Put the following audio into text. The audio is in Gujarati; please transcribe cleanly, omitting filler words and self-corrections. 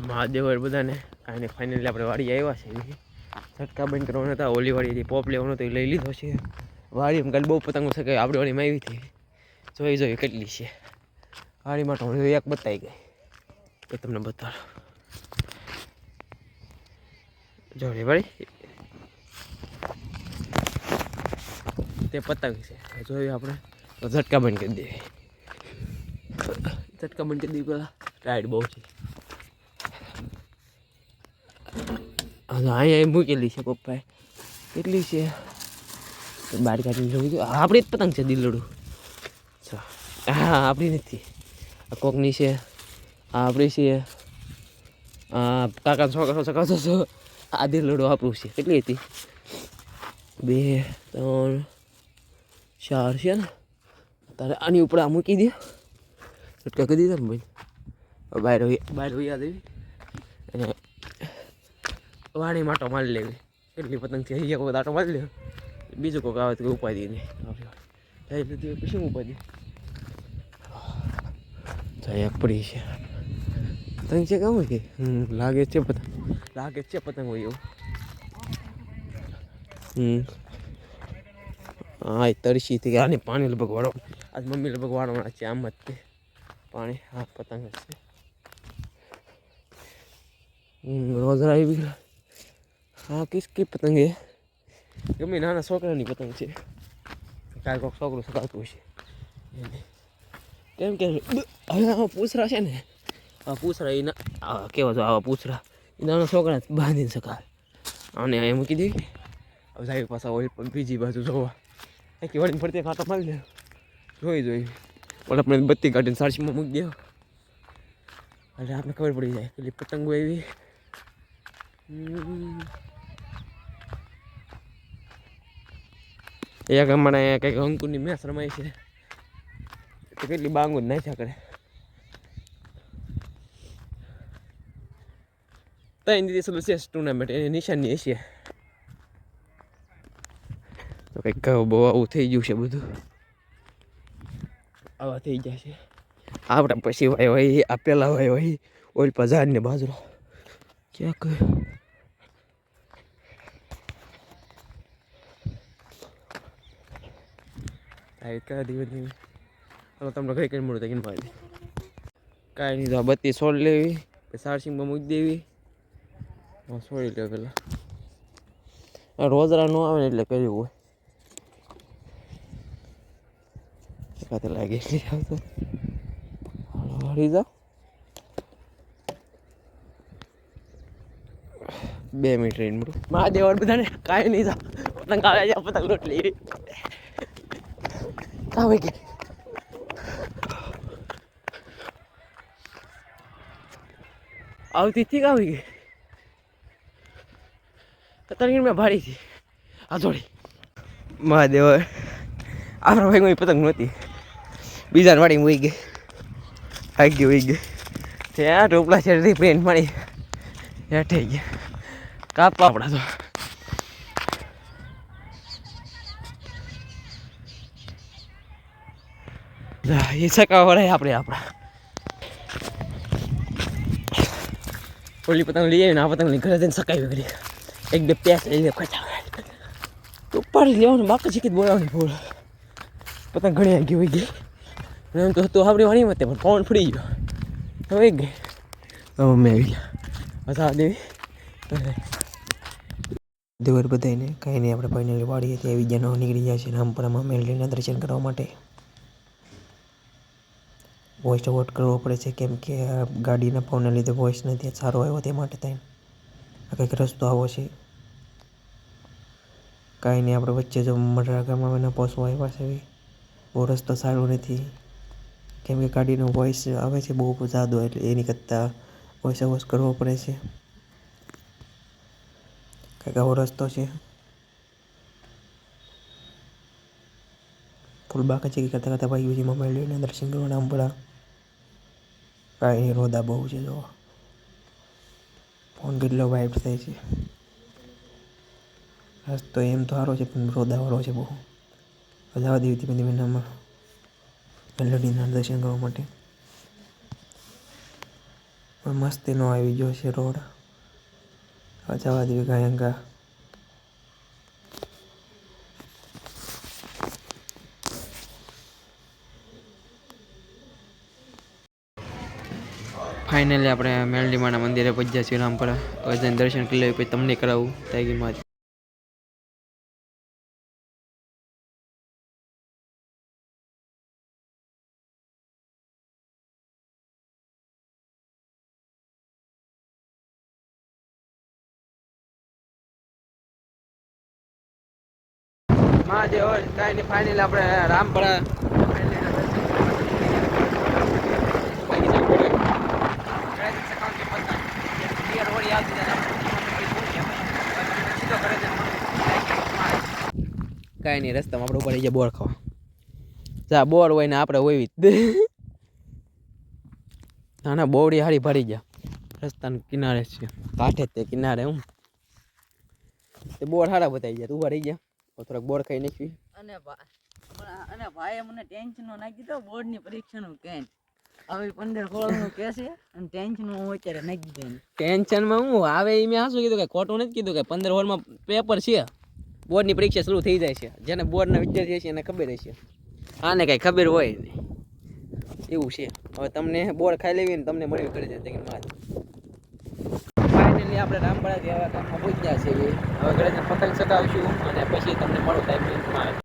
મહાદેવ બધાને કાંઈ ફાઇનલી આપણે વાડી આવ્યા છે. ઝટકા બંધ કરવાના હતા, ઓલી વાડીથી પોપ લેવાનો તો એ લઈ લીધો છે. વાડી કાલે બહુ પતંગો છે કે આપણી વાડીમાં આવી હતી. જોઈ કેટલી છે વાડીમાં તો એક બતાવી ગઈ એ તમને બતાવો. જોડે ભાઈ તે પતંગ છે જોયું આપણે તો ઝટકા બંધ કરી દઈએ. ઝટકા બંધ કરી દઈએ પેલા ટાઈટ બહુ છે. અહીંયા મૂકેલી છે પપ્પાએ કેટલી છે બાર કાઢીને જોઈ દો. આપણી જ પતંગ છે દિલડું. હા આપણી નથી કોકની છે આપણી છે. કાકા છોકરો સકાશો છો આ દિલડું આપણું છે. કેટલી હતી 2 3 4 છે ને તારે આની ઉપર આ મૂકી દે ઝટકા કરી દીધા ને ભાઈ બહાર યાદ આવી અને વાણી માટો મારી લેવી. કેટલી પતંગ છે એક વખત આટો મારી લે બીજું કોઈક આવે તો ઉપાધિ નહીં જઈ લીધી પછી ઉપાધિ. એક પડી છે પતંગ છે કામ કે લાગે છે પતંગ હોય એવું. હા એ તરસી હતી આને પાણી લગભગ વાળો આજ મમ્મી લગભગ વાળવાના છે. આમ જ તે પાણી હા પતંગ જ છે. રોજરા આવી હા કિસકી પતંગ એ ગમે નાના છોકરાની પતંગ છે. કાંઈ કોઈક છોકરું સકાતું છે કેમ કે હવે આવા પૂછરા છે ને આ પૂછરા એ કેવા જો આવા પૂછરા એ નાના છોકરા બાંધીને શકાય. અને એ મૂકી દેવી હવે સાહેબ પાછા હોય પણ બીજી બાજુ જોવા એક વળીને ફરતી કાંટો મારી લે જોઈ ઓલા આપણે બત્તી કાઢીને સારસીમાં મૂકી દેવા એટલે આપણે ખબર પડી જાય પેલી પતંગો એવી. એક હમણાં કંઈક અંકુરની મેચ રમાય છે તો કેટલી બાંગુ જ નાખ્યા કરે. ત્રણ દિવસ છે ટુર્નામેન્ટ એની નિશાની હશે તો કંઈક બહુ આવું થઈ ગયું છે બધું. આવા થઈ ગયા છે આપણા પછી હોય આ પેલા હોય ઓલ પજાર ને બાજરો ક્યાં કહ્યું. કયા દિવસ હાલો તમને કઈ કઈ મળું તકીને ભાઈ કાંઈ નહીં તો આ બત્તી છોડ લેવી સારસિંગમાં મૂકી દેવી. છોડી લે પેલા રોજરા ન આવે ને એટલે કર્યું હોય કાતે લાગે આવતો હળી જાઓ 2 મિનિટ રહીને મળું. મહાદેવ બધાને કાંઈ નહીં જાઓ પતંગ આવે છે પતંગ રોટલી કાવે કે આવતી થી કાવી ગઈ અત્યારે મેં ભાડી હતી આ થોડી મહાદેવ આપણા ભાઈ પતંગ નહોતી બીજા વાડી વહી ગઈ આગી વહી ગઈ ત્યાં ટોપલા શેરથી પ્રિન્ટ મળી હેઠે ગયા કાપવા આપણા તો એ સકા વળાય આપણે આપણા ઓલી પતંગ લઈ આવીને આ પતંગની ઘરે જઈને સકાવી કરી એક બે પેસ લઈ લે ખોટા ઉપાડી લેવાનું બાકી શીખી બોલાવવાની ફૂલ પતંગ ઘણી આગી હોય ગઈ એમ તો આપણી વાણીમાં તે પણ પવન ફરી ગયો તો એક ગઈ તો મમ્મી આવી ગયા હતા દેવી દેવર બધાને કાંઈ નહીં આપણે ફાઇનલી વાડીએ ત્યાં આવી ગયા નીકળી જાય છે રામપુરામાં મેલડીના દર્શન કરવા માટે. વોઇસ અવોઇડ કરવો પડે છે કેમ કે ગાડીના પવનને લીધે વોઇસ નથી સારો આવ્યો તે માટે થાય આ કંઈક રસ્તો આવો છે. કાંઈ નહીં આપણે વચ્ચે જો મઢરા ગામમાં પહોંચવા આવ્યા છે બહુ રસ્તો સારો નથી કેમ કે ગાડીનો વોઇસ આવે છે બહુ જાદો એટલે એની કરતાં વોઇસ અવોઇડ કરવો પડે છે. કંઈક આવો રસ્તો છે ફૂલ બાકી છે કરતાં કરતાં ભાઈઓજીમાં મેળવીને દર્શન કરવા રામપુરા. કાંઈ નહીં રોદા બહુ છે જો ફોન કેટલો વાઇબ્સ થાય છે રસ્તો એમ તો સારો છે પણ રોદાવાળો છે બહુ. જવા દેવી ધીમે ધીમે નામાં મેલડીના દર્શન કરવા માટે. મસ્તીનો આવી ગયો છે રોડ. જવા દેવી ગાયંગા. ફાઇનલી આપણે મેલડીમાના મંદિરે પહોંચ્યા છીએ રામપરા. હવે જઈને દર્શન કરી લેવું, પછી તમને કરાવું તાગીમાં. મહાદેવ કાંઈ નહીં, ફાઇનલી આપણે રામપરા કાંઈ નહીં, રસ્તામાં આપણે ઉપર ગયા બોર ખાવા. જા બોર હોય ને આપણે હોય જ. ના બોવડી હારી ભરી ગયા. રસ્તાના કિનારે છે, કાંઠે તે કિનારે. હું તે બોર હારા બતાવી ગયા, તું રહી ગયા થોડાક બોર ખાઈ નાખી. અને ભાઈએ મને ટેન્શન નાખી દીધો બોર્ડની પરીક્ષાનું કેન. હવે 15-16 નું કે છે અને ટેન્શન હું અત્યારે નાખી દીધું. ટેન્શનમાં હું આવે એ મેં શું કીધું કે ખોટું નથી કીધું કે 15 હોલમાં પેપર છે, બોર્ડની પરીક્ષા શરૂ થઈ જાય છે. જેને બોર્ડના વિદ્યાર્થી છે એને ખબર હશે, આને કાંઈ ખબર હોય નહીં એવું છે. હવે તમને બોર ખાઈ લેવી ને તમને મળવી કરી દે. ફાઇનલી આપણે રામપરાથી હવે કામમાં પહોંચ્યા છીએ. હવે ઘરે પતંગ ચગાવશું અને પછી તમને મળો ટાઈમ.